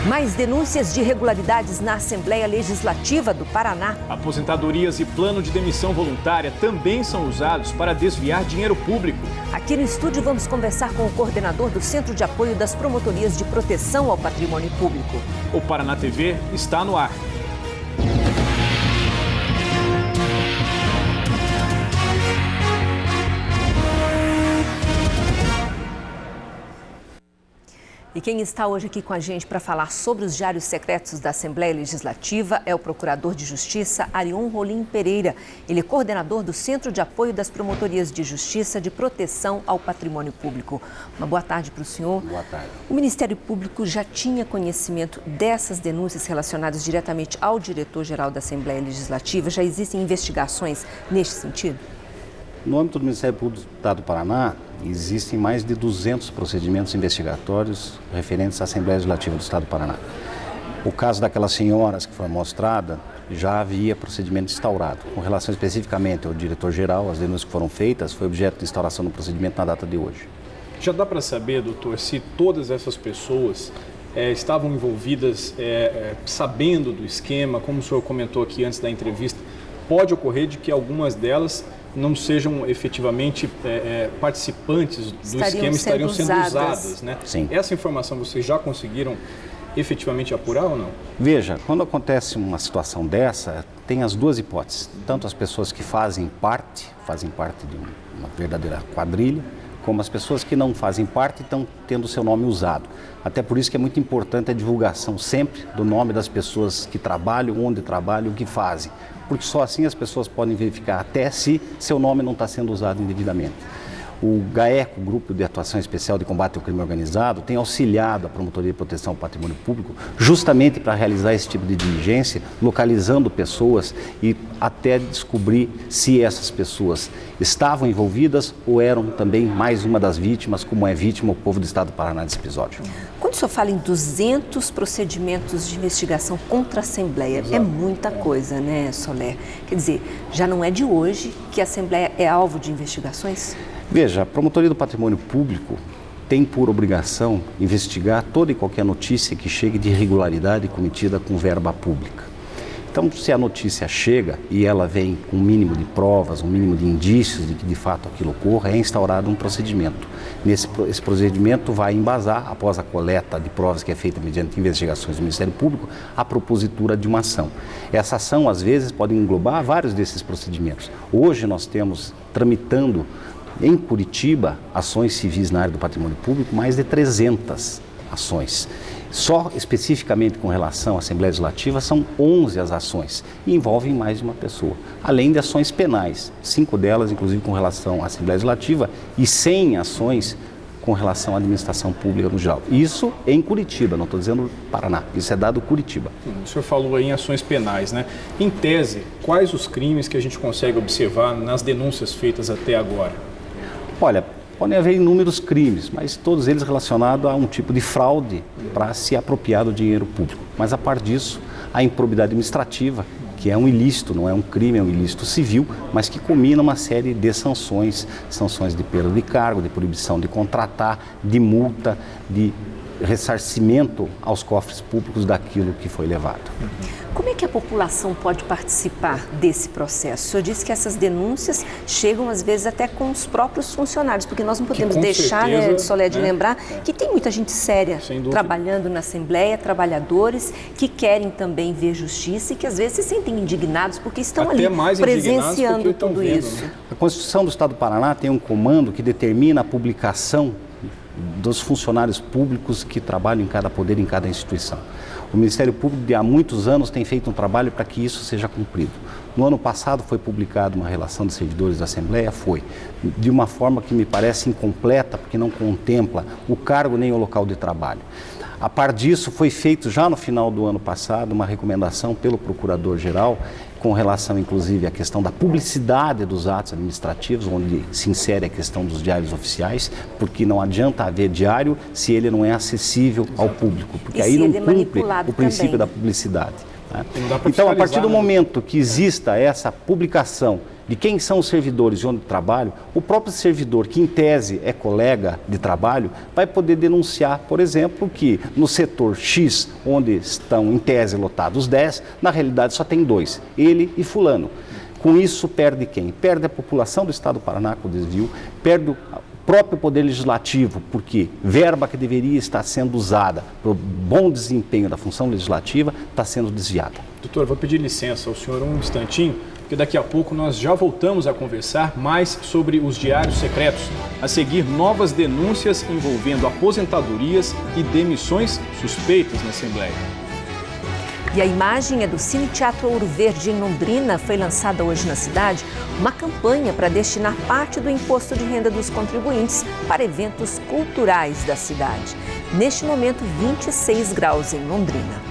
Mais denúncias de irregularidades na Assembleia Legislativa do Paraná. Aposentadorias e plano de demissão voluntária também são usados para desviar dinheiro público. Aqui no estúdio vamos conversar com o coordenador do Centro de Apoio das Promotorias de Proteção ao Patrimônio Público. O Paraná TV está no ar. E quem está hoje aqui com a gente para falar sobre os diários secretos da Assembleia Legislativa é o Procurador de Justiça, Arion Rolim Pereira. Ele é coordenador do Centro de Apoio das Promotorias de Justiça de Proteção ao Patrimônio Público. Uma boa tarde para o senhor. Boa tarde. O Ministério Público já tinha conhecimento dessas denúncias relacionadas diretamente ao diretor-geral da Assembleia Legislativa? Já existem investigações neste sentido? No âmbito do Ministério Público do Estado do Paraná, existem mais de 200 procedimentos investigatórios referentes à Assembleia Legislativa do Estado do Paraná. O caso daquelas senhoras que foi mostrada, já havia procedimento instaurado. Com relação especificamente ao diretor-geral, as denúncias que foram feitas, foi objeto de instauração do procedimento na data de hoje. Já dá para saber, doutor, se todas essas pessoas estavam envolvidas, sabendo do esquema, como o senhor comentou aqui antes da entrevista, pode ocorrer de que algumas delas não sejam efetivamente participantes do esquema, estariam sendo usadas, né? Sim. Essa informação vocês já conseguiram efetivamente apurar ou não? Veja, quando acontece uma situação dessa, tem as duas hipóteses. Tanto as pessoas que fazem parte de uma verdadeira quadrilha, como as pessoas que não fazem parte e estão tendo o seu nome usado. Até por isso que é muito importante a divulgação sempre do nome das pessoas que trabalham, onde trabalham, o que fazem. Porque só assim as pessoas podem verificar até se seu nome não está sendo usado indevidamente. O GAECO, Grupo de Atuação Especial de Combate ao Crime Organizado, tem auxiliado a Promotoria de Proteção ao Patrimônio Público justamente para realizar esse tipo de diligência, localizando pessoas e até descobrir se essas pessoas estavam envolvidas ou eram também mais uma das vítimas, como é vítima o povo do Estado do Paraná desse episódio. Quando o senhor fala em 200 procedimentos de investigação contra a Assembleia, é muita coisa, né, Soler? Quer dizer, já não é de hoje que a Assembleia é alvo de investigações? Veja, a Promotoria do Patrimônio Público tem por obrigação investigar toda e qualquer notícia que chegue de irregularidade cometida com verba pública. Então, se a notícia chega e ela vem com um mínimo de provas, um mínimo de indícios de que de fato aquilo ocorra, é instaurado um procedimento. Esse procedimento vai embasar, após a coleta de provas que é feita mediante investigações do Ministério Público, a propositura de uma ação. Essa ação, às vezes, pode englobar vários desses procedimentos. Hoje nós temos tramitando em Curitiba ações civis na área do patrimônio público, mais de 300 ações. Só especificamente com relação à Assembleia Legislativa são 11 as ações e envolvem mais de uma pessoa, além de ações penais, 5 delas inclusive com relação à Assembleia Legislativa e 100 ações com relação à administração pública no geral. Isso em Curitiba, não estou dizendo Paraná, isso é dado Curitiba. O senhor falou aí em ações penais, né? Em tese, quais os crimes que a gente consegue observar nas denúncias feitas até agora? Olha, podem haver inúmeros crimes, mas todos eles relacionados a um tipo de fraude para se apropriar do dinheiro público. Mas a parte disso, a improbidade administrativa, que é um ilícito, não é um crime, é um ilícito civil, mas que combina uma série de sanções, sanções de perda de cargo, de proibição de contratar, de multa, de ressarcimento aos cofres públicos daquilo que foi levado. Como é que a população pode participar desse processo? O senhor disse que essas denúncias chegam às vezes até com os próprios funcionários, porque nós não podemos deixar, Soler, de lembrar que tem muita gente séria trabalhando na Assembleia, trabalhadores que querem também ver justiça e que às vezes se sentem indignados porque estão até ali presenciando tudo isso. A Constituição do Estado do Paraná tem um comando que determina a publicação dos funcionários públicos que trabalham em cada poder, em cada instituição. O Ministério Público, há muitos anos, tem feito um trabalho para que isso seja cumprido. No ano passado foi publicada uma relação de servidores da Assembleia, de uma forma que me parece incompleta, porque não contempla o cargo nem o local de trabalho. A par disso, foi feito já no final do ano passado uma recomendação pelo Procurador-Geral com relação, inclusive, à questão da publicidade dos atos administrativos, onde se insere a questão dos diários oficiais, porque não adianta haver diário se ele não é acessível ao público, porque aí não cumpre o princípio da publicidade. Né? Então, a partir do momento que exista essa publicação de quem são os servidores e onde trabalham, o próprio servidor, que em tese é colega de trabalho, vai poder denunciar, por exemplo, que no setor X, onde estão em tese lotados 10, na realidade só tem 2, ele e fulano. Com isso, perde quem? Perde a população do Estado do Paraná com o desvio, perde o próprio Poder Legislativo, porque verba que deveria estar sendo usada para o bom desempenho da função legislativa está sendo desviada. Doutor, vou pedir licença ao senhor um instantinho, porque daqui a pouco nós já voltamos a conversar mais sobre os diários secretos. A seguir, novas denúncias envolvendo aposentadorias e demissões suspeitas na Assembleia. E a imagem é do Cine Teatro Ouro Verde, em Londrina. Foi lançada hoje na cidade uma campanha para destinar parte do imposto de renda dos contribuintes para eventos culturais da cidade. Neste momento, 26 graus em Londrina.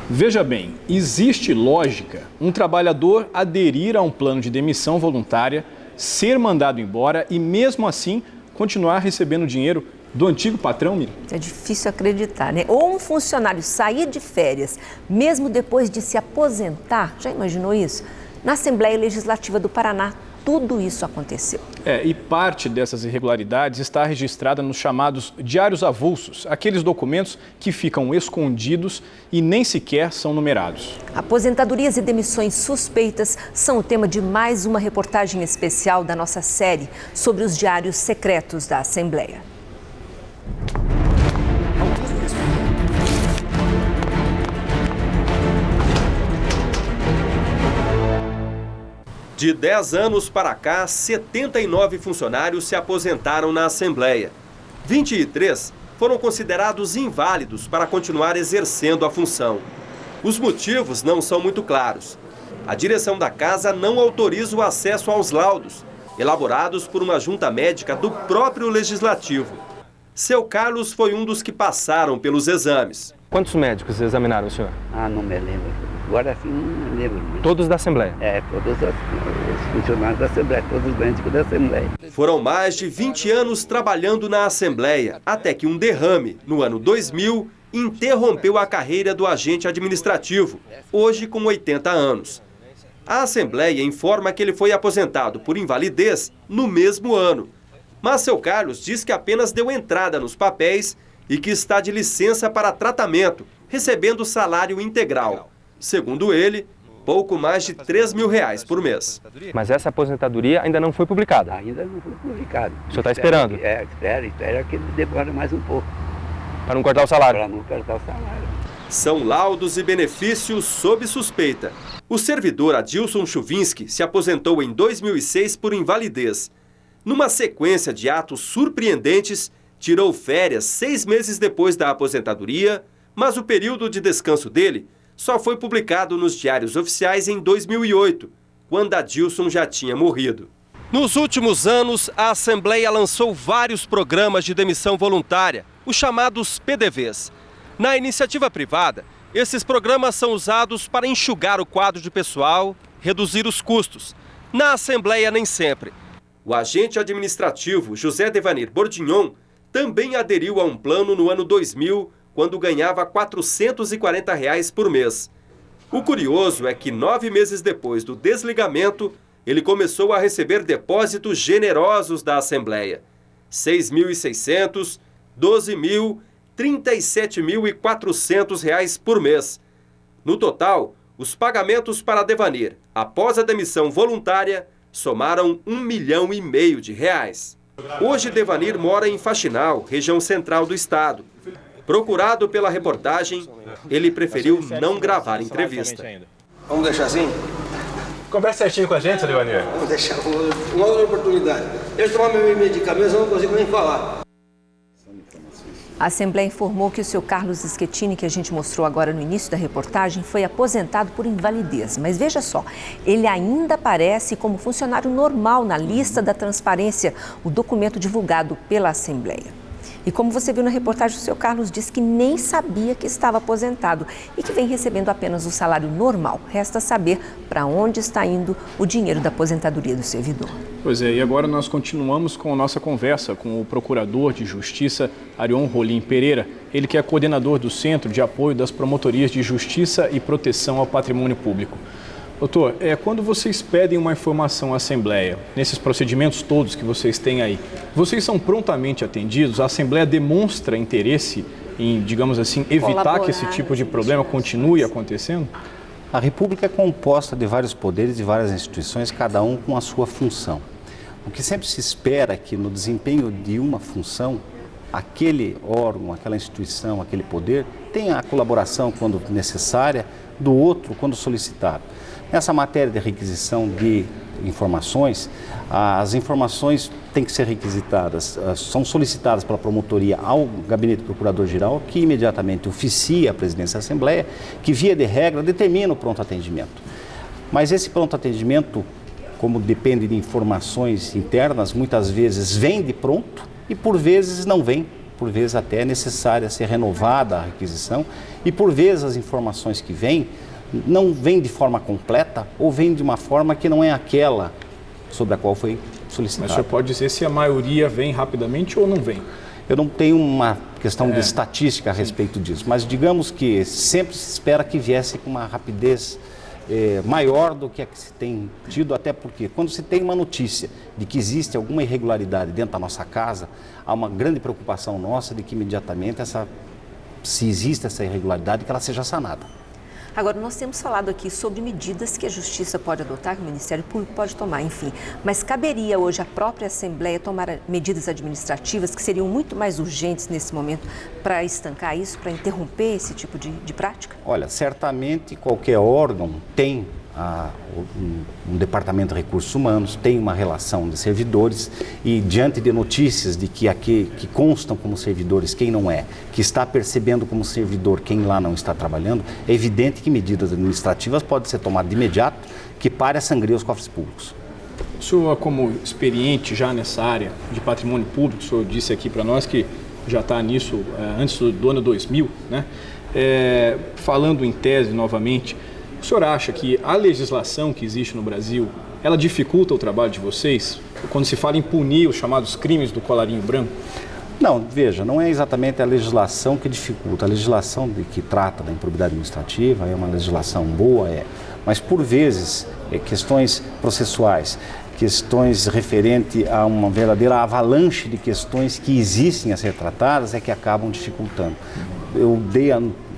Veja bem, existe lógica um trabalhador aderir a um plano de demissão voluntária, ser mandado embora e, mesmo assim, continuar recebendo dinheiro do antigo patrão, Miriam? É difícil acreditar, né? Ou um funcionário sair de férias, mesmo depois de se aposentar, já imaginou isso? Na Assembleia Legislativa do Paraná, tudo isso aconteceu. E parte dessas irregularidades está registrada nos chamados diários avulsos, aqueles documentos que ficam escondidos e nem sequer são numerados. Aposentadorias e demissões suspeitas são o tema de mais uma reportagem especial da nossa série sobre os diários secretos da Assembleia. De 10 anos para cá, 79 funcionários se aposentaram na Assembleia. 23 foram considerados inválidos para continuar exercendo a função. Os motivos não são muito claros. A direção da casa não autoriza o acesso aos laudos, elaborados por uma junta médica do próprio Legislativo. Seu Carlos foi um dos que passaram pelos exames. Quantos médicos examinaram o senhor? Não me lembro. Agora sim, não me lembro. Todos da Assembleia? Todos os funcionários da Assembleia, todos os médicos da Assembleia. Foram mais de 20 anos trabalhando na Assembleia, até que um derrame, no ano 2000, interrompeu a carreira do agente administrativo, hoje com 80 anos. A Assembleia informa que ele foi aposentado por invalidez no mesmo ano. Mas seu Carlos diz que apenas deu entrada nos papéis e que está de licença para tratamento, recebendo salário integral. Segundo ele, pouco mais de R$3 mil por mês. Mas essa aposentadoria ainda não foi publicada? Ainda não foi publicado. O senhor está esperando? Espero que ele demore mais um pouco. Para não cortar o salário? Para não cortar o salário. São laudos e benefícios sob suspeita. O servidor Adilson Chuvinski se aposentou em 2006 por invalidez. Numa sequência de atos surpreendentes, tirou férias 6 meses depois da aposentadoria, mas o período de descanso dele só foi publicado nos diários oficiais em 2008, quando Adilson já tinha morrido. Nos últimos anos, a Assembleia lançou vários programas de demissão voluntária, os chamados PDVs. Na iniciativa privada, esses programas são usados para enxugar o quadro de pessoal, reduzir os custos. Na Assembleia, nem sempre. O agente administrativo José Devanir Bordignon também aderiu a um plano no ano 2000, quando ganhava R$ 440 por mês. O curioso é que 9 meses depois do desligamento, ele começou a receber depósitos generosos da Assembleia. R$ 6.600, R$ 12.000, R$ 37.400 por mês. No total, os pagamentos para Devanir, após a demissão voluntária, somaram R$ 1,5 milhão de reais. Hoje, Devanir mora em Faxinal, região central do estado. Procurado pela reportagem, ele preferiu não gravar entrevista. Vamos deixar assim? Conversa certinho com a gente, seu Devanir. Vamos deixar uma outra oportunidade. Eu tomo meu medicamento, eu não consigo nem falar. A Assembleia informou que o seu Carlos Schettini, que a gente mostrou agora no início da reportagem, foi aposentado por invalidez. Mas veja só, ele ainda aparece como funcionário normal na lista da transparência, o documento divulgado pela Assembleia. E como você viu na reportagem, o seu Carlos disse que nem sabia que estava aposentado e que vem recebendo apenas o salário normal. Resta saber para onde está indo o dinheiro da aposentadoria do servidor. Pois é, e agora nós continuamos com a nossa conversa com o Procurador de Justiça, Arion Rolim Pereira, ele que é coordenador do Centro de Apoio das Promotorias de Justiça e Proteção ao Patrimônio Público. Doutor, quando vocês pedem uma informação à Assembleia, nesses procedimentos todos que vocês têm aí, vocês são prontamente atendidos? A Assembleia demonstra interesse em, digamos assim, evitar que esse tipo de problema continue acontecendo? A República é composta de vários poderes e várias instituições, cada um com a sua função. O que sempre se espera é que no desempenho de uma função, aquele órgão, aquela instituição, aquele poder, tenha a colaboração quando necessária do outro quando solicitado. Nessa matéria de requisição de informações, as informações têm que ser requisitadas, são solicitadas pela promotoria ao gabinete do procurador-geral, que imediatamente oficia a presidência da Assembleia, que via de regra determina o pronto atendimento. Mas esse pronto atendimento, como depende de informações internas, muitas vezes vem de pronto e por vezes não vem. Por vezes até é necessária ser renovada a requisição e por vezes as informações que vêm não vêm de forma completa ou vêm de uma forma que não é aquela sobre a qual foi solicitada. Mas o senhor pode dizer se a maioria vem rapidamente ou não vem? Eu não tenho uma questão de estatística a respeito disso, mas digamos que sempre se espera que viesse com uma rapidez maior do que a que se tem tido, até porque quando se tem uma notícia de que existe alguma irregularidade dentro da nossa casa, há uma grande preocupação nossa de que imediatamente se existe essa irregularidade, que ela seja sanada. Agora, nós temos falado aqui sobre medidas que a Justiça pode adotar, que o Ministério Público pode tomar, enfim. Mas caberia hoje à própria Assembleia tomar medidas administrativas que seriam muito mais urgentes nesse momento para estancar isso, para interromper esse tipo de prática? Olha, certamente qualquer órgão tem um departamento de recursos humanos, tem uma relação de servidores e diante de notícias de que constam como servidores quem não é, que está percebendo como servidor quem lá não está trabalhando, é evidente que medidas administrativas podem ser tomadas de imediato que pare a sangria os cofres públicos. O senhor, como experiente já nessa área de patrimônio público, o senhor disse aqui para nós que já está nisso antes do ano 2000, né? Falando em tese novamente, o senhor acha que a legislação que existe no Brasil, ela dificulta o trabalho de vocês quando se fala em punir os chamados crimes do colarinho branco? Não, veja, não é exatamente a legislação que dificulta. A legislação que trata da improbidade administrativa é uma legislação boa, mas por vezes questões processuais, questões referentes a uma verdadeira avalanche de questões que existem a ser tratadas é que acabam dificultando. Eu dei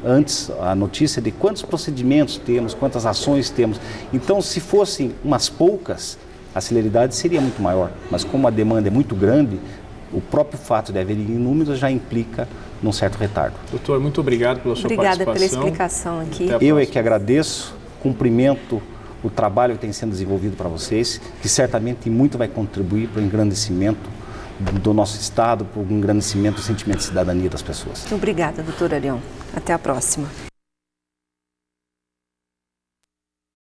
antes a notícia de quantos procedimentos temos, quantas ações temos. Então, se fossem umas poucas, a celeridade seria muito maior. Mas como a demanda é muito grande, o próprio fato de haver inúmeros já implica num certo retardo. Doutor, muito obrigado pela sua participação. Obrigada pela explicação aqui. Eu é que agradeço, cumprimento o trabalho que tem sendo desenvolvido para vocês, que certamente muito vai contribuir para o engrandecimento do nosso Estado, para o engrandecimento do sentimento de cidadania das pessoas. Obrigada, doutor Arion. Até a próxima.